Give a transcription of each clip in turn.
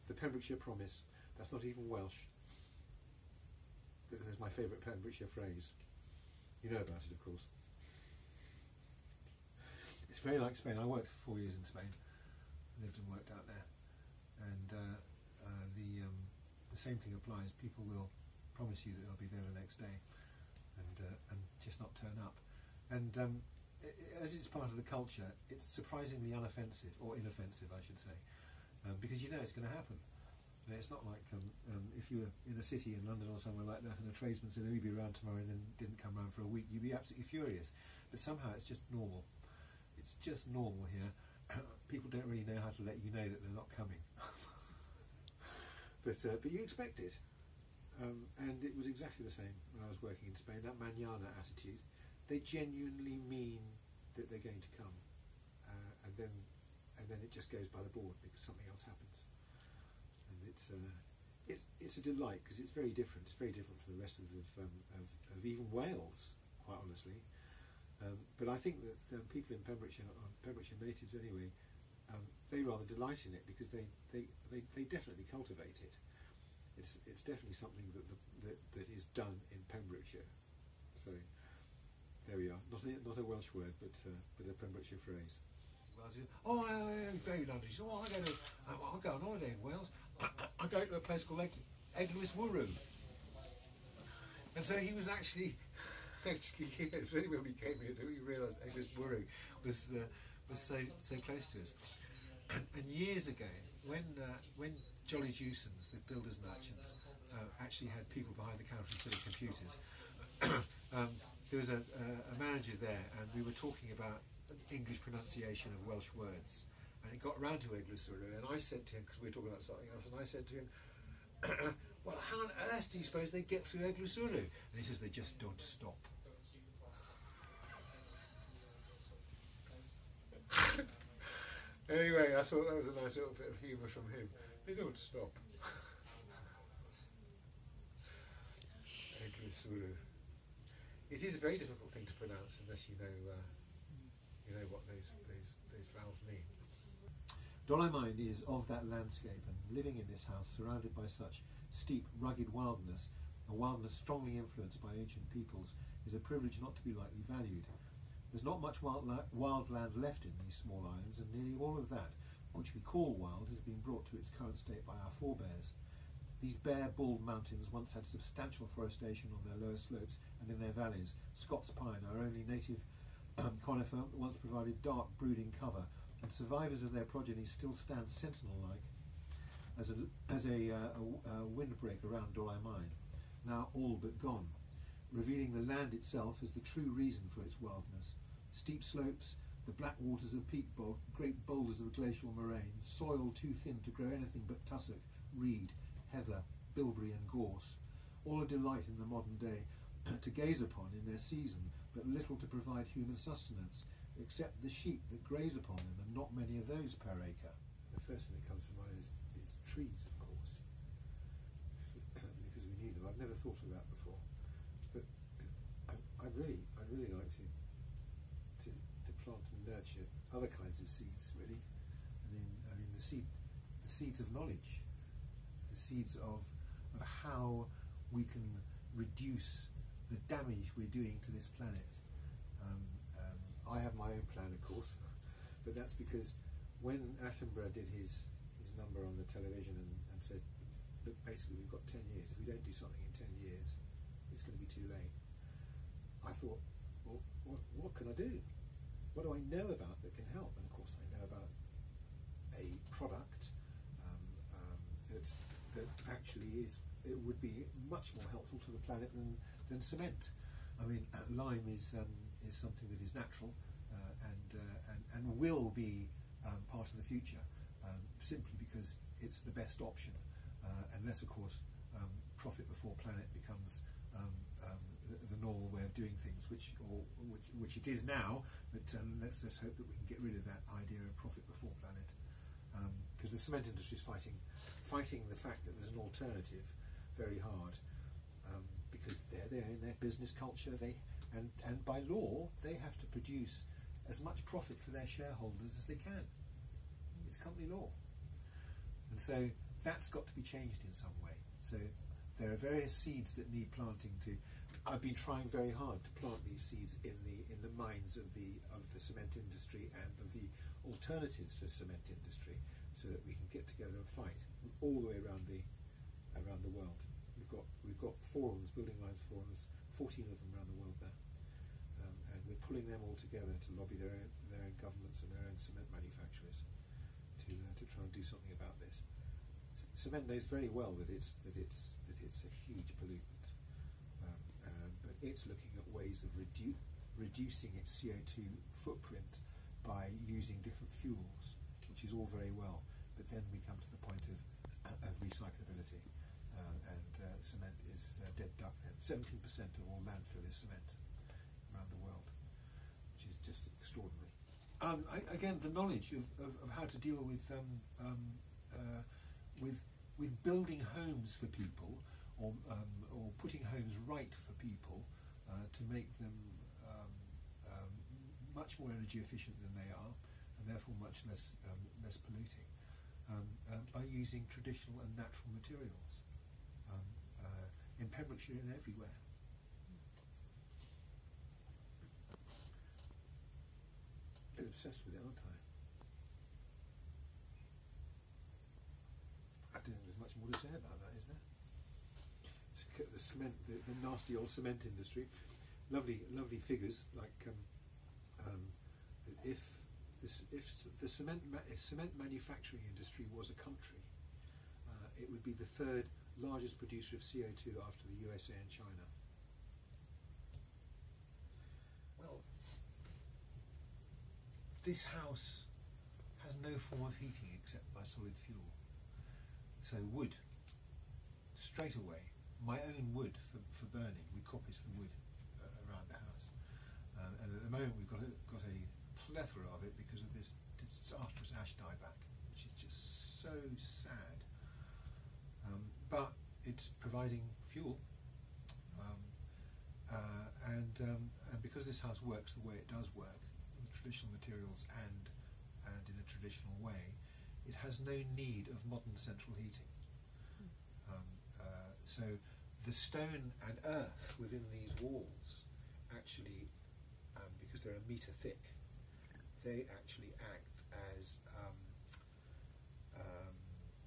The Pembrokeshire Promise. That's not even Welsh. That's my favourite Pembrokeshire phrase. You know about it, of course. It's very like Spain. I worked for 4 years in Spain, lived and worked out there, and the same thing applies. People will promise you that they'll be there the next day, and just not turn up. And as it's part of the culture, it's surprisingly unoffensive, or inoffensive, I should say, because you know it's going to happen. You know, it's not like if you were in a city in London or somewhere like that, and a tradesman said, "Oh, you'll be around tomorrow," and then didn't come round for a week. You'd be absolutely furious. But somehow it's just normal. It's just normal here. People don't really know how to let you know that they're not coming. but you expect it. And it was exactly the same when I was working in Spain. That mañana attitude, they genuinely mean that they're going to come, and then it just goes by the board because something else happens. And it's a delight because it's very different. It's very different from the rest of even Wales, quite honestly. But I think that people in Pembrokeshire, or Pembrokeshire natives anyway, they rather delight in it because they definitely cultivate it. It's definitely something that is done in Pembrokeshire. So there we are. Not a Welsh word, but a Pembrokeshire phrase. Oh, very lovely. So I go on holiday in Wales. I go to a place called Eglwys Wwrw. And so he was actually here. It was only when we came here that we realised Eglwys Wwrw was so close to us. And years ago, when Jolly Jewsons, the builders merchants, actually had people behind the counter instead of computers, there was a manager there, and we were talking about English pronunciation of Welsh words, and it got round to Eglwys Wwrw, and I said to him, because we were talking about something else, and I said to him, well, how on earth do you suppose they get through Eglwys Wwrw? And he says, they just don't stop. Anyway, I thought that was a nice little bit of humour from him. They don't stop. Eglwys Wwrw. It is a very difficult thing to pronounce unless you know what those vowels mean. Dolaumaen is of that landscape, and living in this house, surrounded by such steep, rugged wildness, a wildness strongly influenced by ancient peoples, is a privilege not to be lightly valued. There's not much wild land left in these small islands, and nearly all of that, which we call wild, has been brought to its current state by our forebears. These bare, bald mountains once had substantial forestation on their lower slopes and in their valleys. Scots pine, our only native conifer, once provided dark, brooding cover, and survivors of their progeny still stand sentinel-like as a windbreak around Dolaumaen, now all but gone, revealing the land itself as the true reason for its wildness. Steep slopes, the black waters of peat bog, great boulders of glacial moraine, soil too thin to grow anything but tussock, reed, heather, bilberry and gorse, all a delight in the modern day to gaze upon in their season, but little to provide human sustenance, except the sheep that graze upon them, and not many of those per acre. The first thing that comes to mind is trees, of course, because we need them. I've never thought of that before, but I'd really like to plant and nurture other kinds of seeds, really. I mean the seeds of knowledge, the seeds of how we can reduce the damage we're doing to this planet. I have my own plan, of course, but that's because when Attenborough did his number on the television and said, look, basically we've got 10 years, if we don't do something in 10 years, it's going to be too late. I thought, well, what can I do? What do I know about that can help? And of course I know about a product that actually would be much more helpful to the planet than cement. I mean, lime is something that is natural and will be part of the future, simply because it's the best option, unless of course profit before planet becomes the normal way of doing things, which it is now. But let's just hope that we can get rid of that idea of profit before planet, because the cement industry is fighting the fact that there's an alternative very hard, because they're in their business culture, and by law they have to produce as much profit for their shareholders as they can. It's company law, and so that's got to be changed in some way. So there are various seeds that need planting to. I've been trying very hard to plant these seeds in the minds of the cement industry and of the alternatives to cement industry, so that we can get together and fight all the way around the world. We've got forums, building lines forums, 14 of them around the world now, and we're pulling them all together to lobby their own governments and their own cement manufacturers to try and do something about this. Cement knows very well that it's a huge pollutant, but it's looking at ways of reducing its CO2 footprint by using different fuels, which is all very well. But then we come to the point of recyclability, and cement is dead duck. 17% of all landfill is cement around the world, which is just extraordinary. Again, the knowledge of how to deal with building homes for people, or putting homes right for people, to make them much more energy efficient than they are, and therefore much less polluting, by using traditional and natural materials in Pembrokeshire and everywhere. A bit obsessed with it, aren't I? I don't think there's much more to say about that, is there? The cement, the nasty old cement industry. Lovely figures, like if cement manufacturing industry was a country, it would be the third largest producer of CO2 after the USA and China. Well, this house has no form of heating except by solid fuel. So wood, straight away, my own wood for burning. We coppice the wood around the house, and at the moment we've got a plethora of it because of this disastrous ash dieback, which is just so sad. But it's providing fuel, and because this house works the way it does work, with traditional materials and in a traditional way, it has no need of modern central heating. So the stone and earth within these walls actually, because they're a metre thick, they actually act as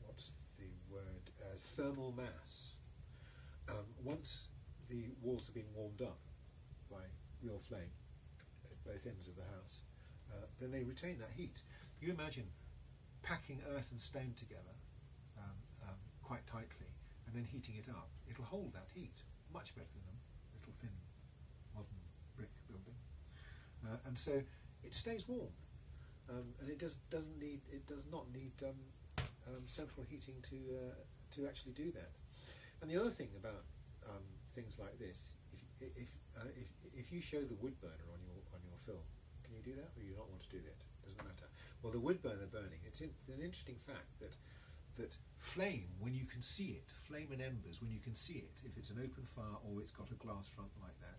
what's the word? As thermal mass. Once the walls have been warmed up by real flame at both ends of the house, then they retain that heat. You imagine packing earth and stone together quite tightly and then heating it up. It'll hold that heat much better than a little thin modern brick building, and so it stays warm, and it does not need central heating to actually do that. And the other thing about things like this, if you show the wood burner on your film, can you do that, or you not want to do that? Doesn't matter. Well, the wood burner burning, it's an interesting fact that flame, when you can see it, flame and embers, when you can see it, if it's an open fire or it's got a glass front like that,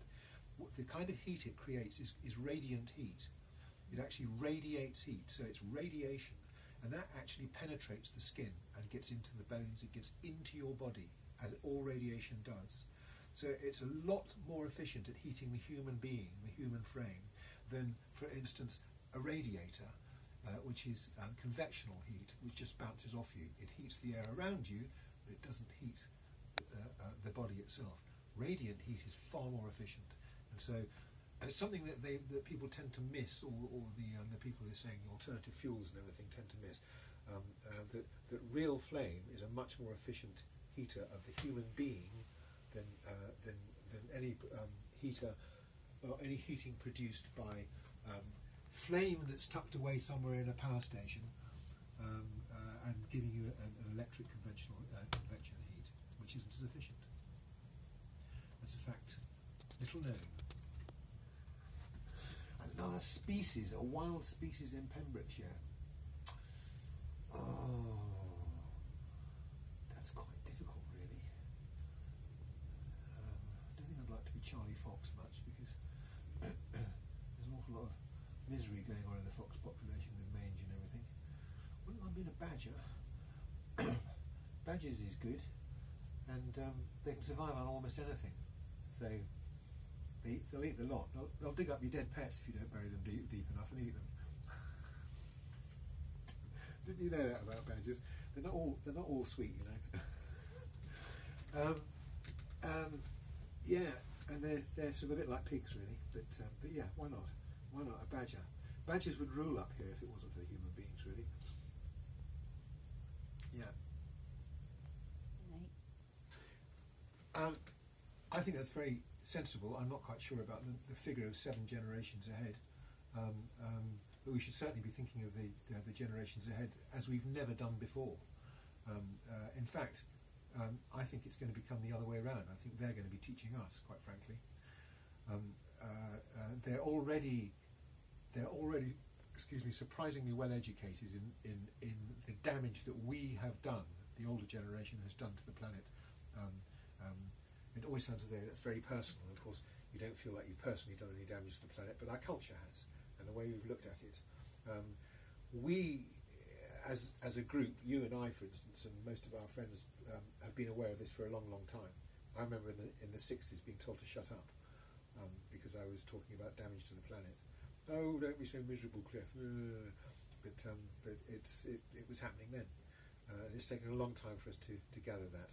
the kind of heat it creates is radiant heat. It actually radiates heat, so it's radiation, and that actually penetrates the skin and gets into the bones, it gets into your body, as all radiation does. So it's a lot more efficient at heating the human being, the human frame, than, for instance, a radiator, which is convectional heat, which just bounces off you. It heats the air around you, but it doesn't heat the body itself. Radiant heat is far more efficient, and so it's something that people tend to miss, or the people who are saying alternative fuels and everything tend to miss. That real flame is a much more efficient heater of the human being than any heater or any heating produced by flame that's tucked away somewhere in a power station and giving you an electric convention heat, which isn't as efficient. That's a fact little known. Another species, a wild species in Pembrokeshire. Oh, that's quite difficult, really. I don't think I'd like to be Charlie Fox much, because there's an awful lot of misery going on in the fox population with mange and everything. Wouldn't mind being a badger. badgers is good, and they can survive on almost anything. So they'll eat the lot. They'll dig up your dead pets if you don't bury them deep enough and eat them. Didn't you know that about badgers? They're not all sweet, you know. Yeah, and they're sort of a bit like pigs, really. But yeah, why not? Why not a badger? Badgers would rule up here if it wasn't for the human beings, really. Yeah. Right. I think that's very sensible. I'm not quite sure about the figure of 7 generations ahead, but we should certainly be thinking of the generations ahead as we've never done before. In fact, I think it's going to become the other way around. I think they're going to be teaching us, quite frankly. They're already, excuse me, surprisingly well educated in the damage that we have done, the older generation has done to the planet. It always sounds as though that's very personal. Of course, you don't feel like you've personally done any damage to the planet, but our culture has, and the way we've looked at it. We, as a group, you and I, for instance, and most of our friends, have been aware of this for a long, long time. I remember in the 60s being told to shut up because I was talking about damage to the planet. Oh, don't be so miserable, Cliff. But it was happening then. It's taken a long time for us to gather that.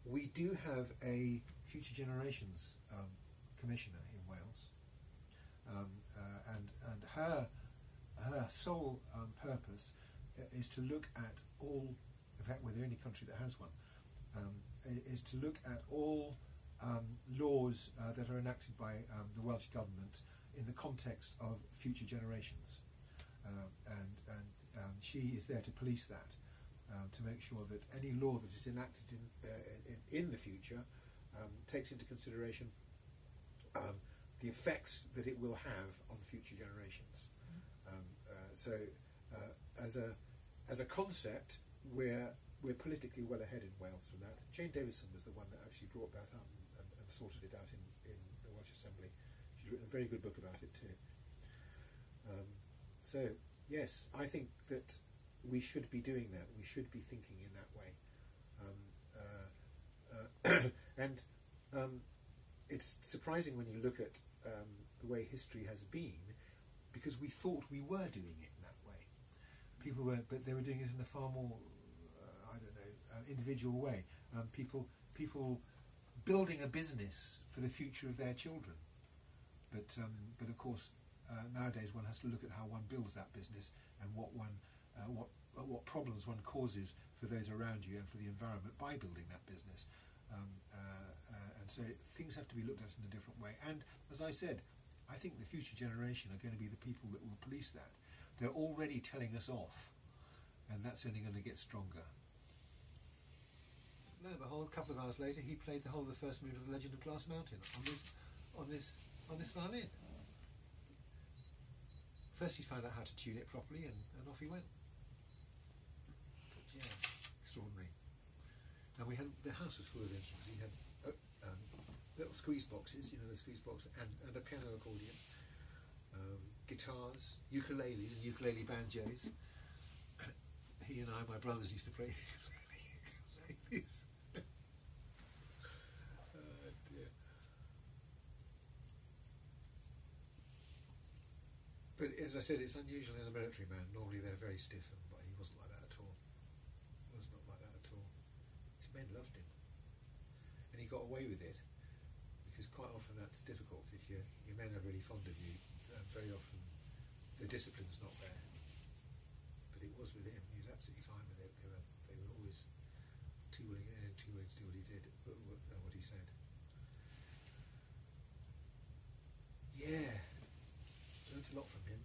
We do have a Future Generations Commissioner in Wales, and her sole purpose is to look at all, in fact we're the only country that has one, is to look at all laws that are enacted by the Welsh Government in the context of future generations, and she is there to police that, to make sure that any law that is enacted in the future takes into consideration the effects that it will have on future generations. So as a concept, we're politically well ahead in Wales from that. Jane Davison was the one that actually brought that up and sorted it out in the Welsh Assembly. She's written a very good book about it too. So yes, I think that we should be doing that. We should be thinking in that way. And it's surprising when you look at the way history has been, because we thought we were doing it in that way. People were, but they were doing it in a far more, individual way. People building a business for the future of their children. But of course, nowadays one has to look at how one builds that business and what problems one causes for those around you and for the environment by building that business. And so things have to be looked at in a different way. And as I said, I think the future generation are going to be the people that will police that. They're already telling us off, and that's only going to get stronger. Lo and behold, a couple of hours later, he played the whole of the first movement of The Legend of Glass Mountain on this violin. First he found out how to tune it properly, and off he went. But yeah, extraordinary. And the house was full of instruments. He had little squeeze boxes, the squeeze box, and a piano accordion, guitars, ukuleles and ukulele banjos. He and my brothers, used to play ukuleles. Dear. But as I said, it's unusual in a military man. Normally they're very stiff, but he wasn't like that at all. He was not like that at all. His men loved him, and he got away with it, because quite often that's difficult. If your men are really fond of you, very often the discipline's not there. But it was with him. He was absolutely fine with it. They were always too willing to do what he did, what he said. Yeah, learnt a lot from him.